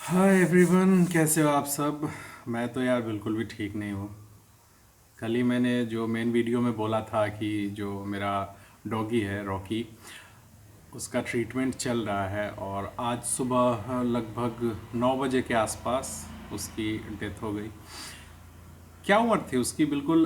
Hi everyone, कैसे हो आप सब। मैं तो यार बिल्कुल भी ठीक नहीं हूँ। कल ही मैंने जो मेन वीडियो में बोला था कि जो मेरा डॉगी है रॉकी, उसका ट्रीटमेंट चल रहा है और आज सुबह लगभग 9 बजे के आसपास उसकी डेथ हो गई। क्या उम्र थी उसकी, बिल्कुल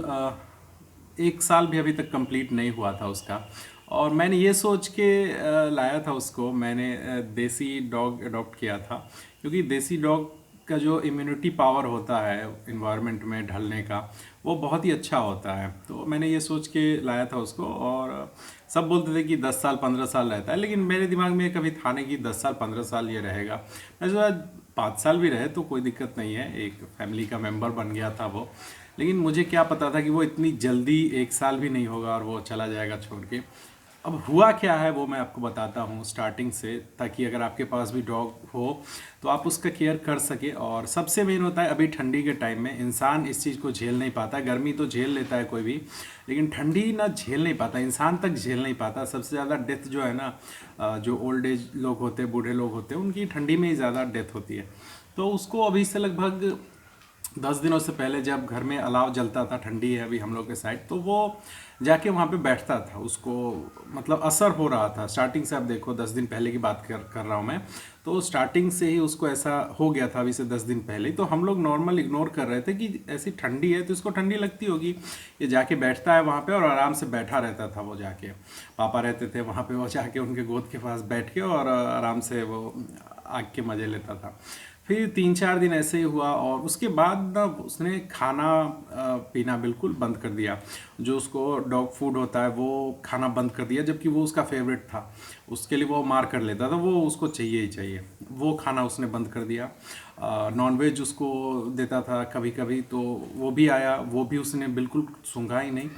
1 साल भी अभी तक कंप्लीट नहीं हुआ था उसका। और मैंने ये सोच के लाया था उसको। मैंने देसी डॉग अडॉप्ट किया था, क्योंकि देसी डॉग का जो इम्यूनिटी पावर होता है इन्वायरमेंट में ढलने का, वो बहुत ही अच्छा होता है। तो मैंने ये सोच के लाया था उसको। और सब बोलते थे कि 10 साल 15 साल रहता है, लेकिन मेरे दिमाग में कभी था नहीं कि 10 साल 15 साल ये रहेगा। मैं सोचा 5 साल भी रहे तो कोई दिक्कत नहीं है, एक फैमिली का मेंबर बन गया था वो। लेकिन मुझे क्या पता था कि वो इतनी जल्दी 1 साल भी नहीं होगा और वो चला जाएगा छोड़ के। अब हुआ क्या है वो मैं आपको बताता हूँ स्टार्टिंग से, ताकि अगर आपके पास भी डॉग हो तो आप उसका केयर कर सके। और सबसे मेन होता है, अभी ठंडी के टाइम में इंसान इस चीज़ को झेल नहीं पाता। गर्मी तो झेल लेता है कोई भी, लेकिन ठंडी ना झेल नहीं पाता, इंसान तक झेल नहीं पाता। सबसे ज़्यादा डेथ जो है ना, जो ओल्ड एज लोग होते हैं, बूढ़े लोग होते हैं, उनकी ठंडी में ही ज़्यादा डेथ होती है। तो उसको अभी से लगभग 10 दिनों से पहले, जब घर में अलाव जलता था, ठंडी है अभी हम लोग के साइड, तो वो जाके वहाँ पे बैठता था। उसको मतलब असर हो रहा था स्टार्टिंग से। अब देखो 10 दिन पहले की बात कर रहा हूँ मैं। तो स्टार्टिंग से ही उसको ऐसा हो गया था, अभी से 10 दिन पहले ही। तो हम लोग नॉर्मल इग्नोर कर रहे थे कि ऐसी ठंडी है तो इसको ठंडी लगती होगी, ये जाके बैठता है वहाँ पे और आराम से बैठा रहता था। वो जाके पापा रहते थे वहाँ पे, वो जाके उनके गोद के पास बैठ के और आराम से वो आग के मज़े लेता था। फिर 3 4 दिन ऐसे ही हुआ और उसके बाद ना उसने खाना पीना बिल्कुल बंद कर दिया। जो उसको डॉग फूड होता है वो खाना बंद कर दिया, जबकि वो उसका फेवरेट था। उसके लिए वो मार कर लेता था, वो उसको चाहिए ही चाहिए। वो खाना उसने बंद कर दिया। नॉन वेज उसको देता था कभी कभी, तो वो भी आया, वो भी उसने बिल्कुल सूंघा ही नहीं।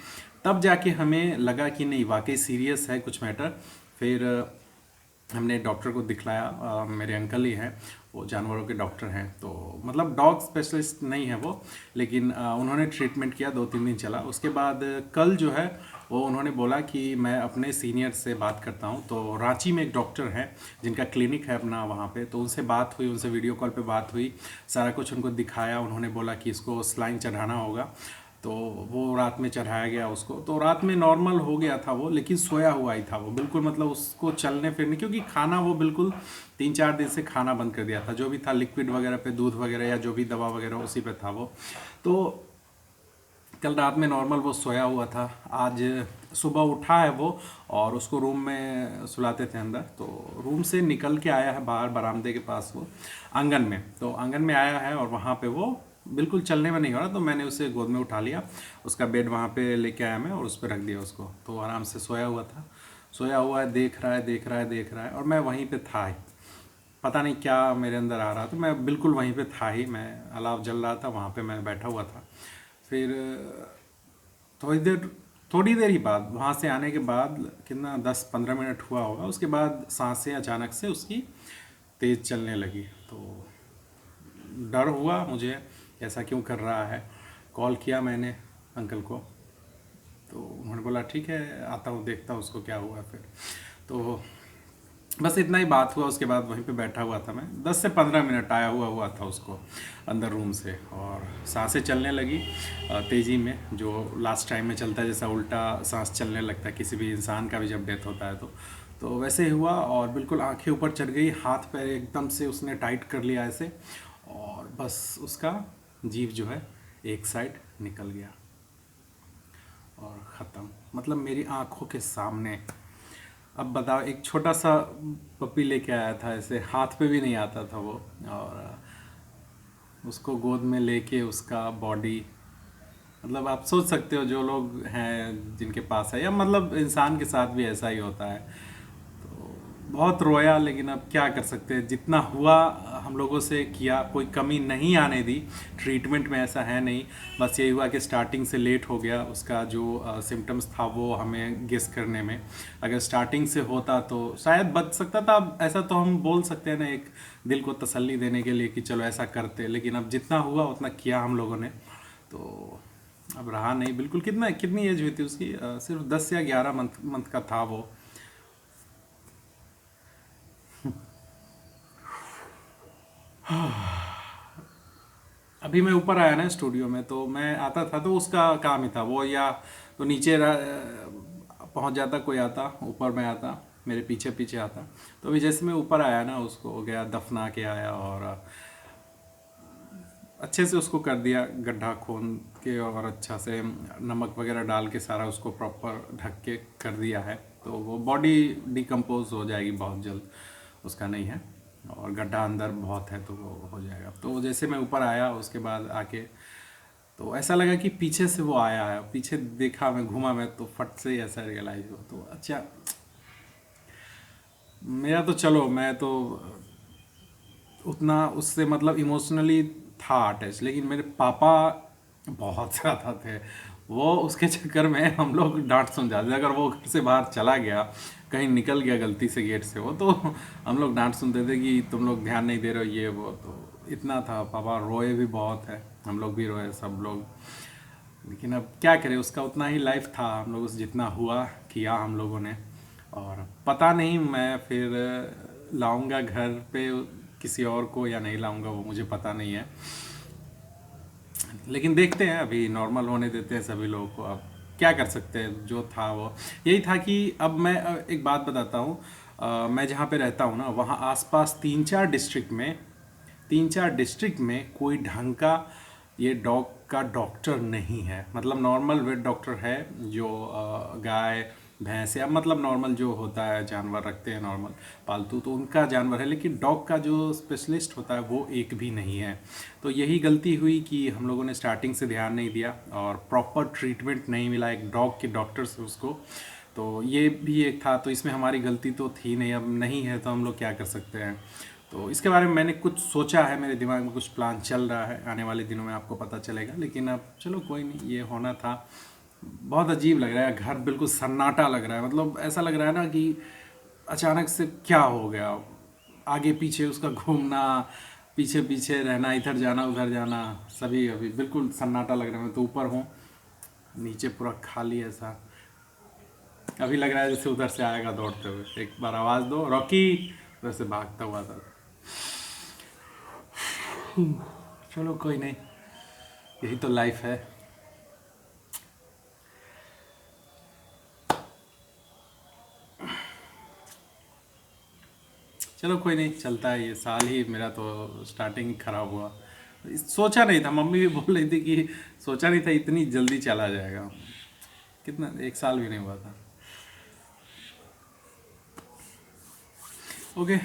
तब जाके हमें लगा कि नहीं, वाकई सीरियस है कुछ मैटर। फिर हमने डॉक्टर को दिखलाया। मेरे अंकल ही हैं, वो जानवरों के डॉक्टर हैं। तो मतलब डॉग स्पेशलिस्ट नहीं है वो, लेकिन उन्होंने ट्रीटमेंट किया, 2 3 दिन चला। उसके बाद कल जो है वो उन्होंने बोला कि मैं अपने सीनियर से बात करता हूँ। तो रांची में एक डॉक्टर हैं जिनका क्लिनिक है अपना वहाँ पे, तो उनसे बात हुई, उनसे वीडियो कॉल पे बात हुई। सारा कुछ उनको दिखाया। उन्होंने बोला कि इसको स्लाइन चढ़ाना होगा। तो वो रात में चढ़ाया गया उसको। तो रात में नॉर्मल हो गया था वो, लेकिन सोया हुआ ही था वो बिल्कुल। मतलब उसको चलने फिरने, क्योंकि खाना वो बिल्कुल 3 4 दिन से खाना बंद कर दिया था। जो भी था लिक्विड वगैरह पे, दूध वगैरह या जो भी दवा वगैरह, उसी पे था वो। तो कल रात में नॉर्मल वो सोया हुआ था। आज सुबह उठा है वो, और उसको रूम में सुलाते थे अंदर। तो रूम से निकल के आया है बाहर बरामदे के पास, वो आंगन में। तो आंगन में आया है और वहाँ पे वो बिल्कुल चलने में नहीं हो रहा। तो मैंने उसे गोद में उठा लिया, उसका बेड वहाँ पे लेके आया मैं और उस पर रख दिया उसको। तो आराम से सोया हुआ था। सोया हुआ है, देख रहा है देख रहा है देख रहा है। और मैं वहीं पे था ही, पता नहीं क्या मेरे अंदर आ रहा था, मैं बिल्कुल वहीं पे था ही। मैं अलाव जल रहा था वहाँ पे, मैं बैठा हुआ था। फिर थोड़ी देर थोड़ी देर ही बाद, वहाँ से आने के बाद कितना 10 15 मिनट हुआ होगा, उसके बाद सांसें अचानक से उसकी तेज़ चलने लगी। तो डर हुआ मुझे, ऐसा क्यों कर रहा है। कॉल किया मैंने अंकल को, तो उन्होंने बोला ठीक है, आता हूँ देखता हूँ उसको क्या हुआ। फिर तो बस इतना ही बात हुआ। उसके बाद वहीं पे बैठा हुआ था मैं, 10 से 15 मिनट आया हुआ था उसको अंदर रूम से। और सांसें चलने लगी तेज़ी में, जो लास्ट टाइम में चलता है, जैसा उल्टा सांस चलने लगता है किसी भी इंसान का भी जब डेथ होता है। तो वैसे ही हुआ। और बिल्कुल आंखें ऊपर चढ़ गई, हाथ पैर एकदम से उसने टाइट कर लिया ऐसे, और बस उसका जीव जो है एक साइड निकल गया और ख़त्म, मतलब मेरी आंखों के सामने। अब बताओ, एक छोटा सा पपी लेके आया था, ऐसे हाथ पे भी नहीं आता था वो। और उसको गोद में लेके उसका बॉडी, मतलब आप सोच सकते हो जो लोग हैं जिनके पास है, या मतलब इंसान के साथ भी ऐसा ही होता है। बहुत रोया, लेकिन अब क्या कर सकते हैं, जितना हुआ हम लोगों से किया, कोई कमी नहीं आने दी। ट्रीटमेंट में ऐसा है नहीं, बस यही हुआ कि स्टार्टिंग से लेट हो गया। उसका जो सिम्टम्स था वो हमें गेस करने में, अगर स्टार्टिंग से होता तो शायद बच सकता था। अब ऐसा तो हम बोल सकते हैं ना, एक दिल को तसल्ली देने के लिए कि चलो ऐसा करते, लेकिन अब जितना हुआ उतना किया हम लोगों ने। तो अब रहा नहीं बिल्कुल। कितनी एज हुई थी उसकी, सिर्फ 10 या 11 मंथ का था वो। अभी मैं ऊपर आया ना स्टूडियो में, तो मैं आता था तो उसका काम ही था वो, या तो नीचे पहुंच जाता, कोई आता ऊपर में आता, मेरे पीछे पीछे आता। तो अभी जैसे मैं ऊपर आया ना, उसको गया दफना के आया, और अच्छे से उसको कर दिया, गड्ढा खोद के और अच्छा से नमक वगैरह डाल के सारा उसको प्रॉपर ढक के कर दिया है। तो वो बॉडी डिकम्पोज हो जाएगी बहुत जल्द, उसका नहीं है, और गड्ढा अंदर बहुत है तो वो हो जाएगा। तो जैसे मैं ऊपर आया उसके बाद आके, तो ऐसा लगा कि पीछे से वो आया है, पीछे देखा मैं, घूमा मैं, तो फट से ही ऐसा रियलाइज हुआ। तो अच्छा, मेरा तो चलो, मैं तो उतना उससे मतलब इमोशनली था अटैच, लेकिन मेरे पापा बहुत ज़्यादा थे। वो उसके चक्कर में हम लोग डांट सुन जाते, अगर वो घर से बाहर चला गया, कहीं निकल गया गलती से गेट से वो, तो हम लोग डांट सुनते थे कि तुम लोग ध्यान नहीं दे रहे हो ये वो। तो इतना था, पापा रोए भी बहुत है, हम लोग भी रोए, सब लोग। लेकिन अब क्या करें, उसका उतना ही लाइफ था, हम लोग से जितना हुआ किया हम लोगों ने। और पता नहीं मैं फिर लाऊंगा घर पे किसी और को या नहीं लाऊंगा, वो मुझे पता नहीं है। लेकिन देखते हैं, अभी नॉर्मल होने देते हैं सभी लोगों को। अब क्या कर सकते हैं, जो था वो यही था। कि अब मैं एक बात बताता हूँ, मैं जहाँ पे रहता हूँ ना, वहाँ आसपास तीन चार डिस्ट्रिक्ट में कोई ढंग का ये डॉग का डॉक्टर नहीं है। मतलब नॉर्मल वेट डॉक्टर है, जो गाय भैंस या मतलब नॉर्मल जो होता है, जानवर रखते हैं नॉर्मल पालतू, तो उनका जानवर है, लेकिन डॉग का जो स्पेशलिस्ट होता है वो एक भी नहीं है। तो यही गलती हुई कि हम लोगों ने स्टार्टिंग से ध्यान नहीं दिया, और प्रॉपर ट्रीटमेंट नहीं मिला एक डॉग के डॉक्टर से उसको। तो ये भी एक था, तो इसमें हमारी गलती तो थी नहीं, अब नहीं है तो हम लोग क्या कर सकते हैं। तो इसके बारे में मैंने कुछ सोचा है, मेरे दिमाग में कुछ प्लान चल रहा है, आने वाले दिनों में आपको पता चलेगा। लेकिन अब चलो कोई नहीं, ये होना था। बहुत अजीब लग रहा है, घर बिल्कुल सन्नाटा लग रहा है, मतलब ऐसा लग रहा है ना कि अचानक से क्या हो गया। आगे पीछे उसका घूमना, पीछे पीछे रहना, इधर जाना उधर जाना, सभी अभी बिल्कुल सन्नाटा लग रहा है। मैं तो ऊपर हूँ, नीचे पूरा खाली ऐसा। अभी लग रहा है जैसे उधर से आएगा दौड़ते हुए, एक बार आवाज़ दो रॉकी, उधर से भागता हुआ था। चलो कोई नहीं, यही तो लाइफ है। चलो कोई नहीं, चलता है। ये साल ही मेरा तो स्टार्टिंग ही खराब हुआ। सोचा नहीं था, मम्मी भी बोल रही थी कि सोचा नहीं था इतनी जल्दी चला जाएगा। कितना, एक साल भी नहीं हुआ था। ओके,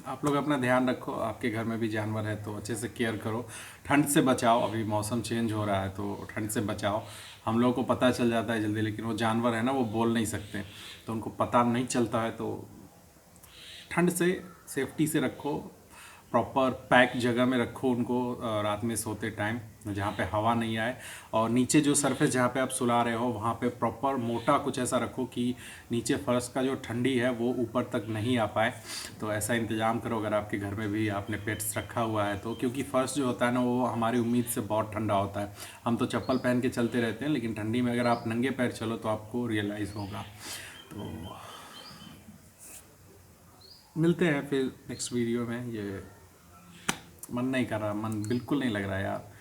आप लोग अपना ध्यान रखो, आपके घर में भी जानवर है तो अच्छे से केयर करो। ठंड से बचाओ, अभी मौसम चेंज हो रहा है तो ठंड से बचाओ। हम लोगों को पता चल जाता है जल्दी, लेकिन वो जानवर है ना, वो बोल नहीं सकते, तो उनको पता नहीं चलता है। तो ठंड से सेफ्टी से रखो, प्रॉपर पैक जगह में रखो उनको, रात में सोते टाइम, जहाँ पे हवा नहीं आए। और नीचे जो सरफेस जहाँ पे आप सुला रहे हो, वहाँ पे प्रॉपर मोटा कुछ ऐसा रखो कि नीचे फर्श का जो ठंडी है वो ऊपर तक नहीं आ पाए। तो ऐसा इंतज़ाम करो अगर आपके घर में भी आपने पेट्स रखा हुआ है तो, क्योंकि फर्श जो होता है ना, वो हमारी उम्मीद से बहुत ठंडा होता है। हम तो चप्पल पहन के चलते रहते हैं, लेकिन ठंडी में अगर आप नंगे पैर चलो तो आपको रियलाइज़ होगा। तो मिलते हैं फिर नेक्स्ट वीडियो में। ये मन नहीं कर रहा, मन बिल्कुल नहीं लग रहा यार।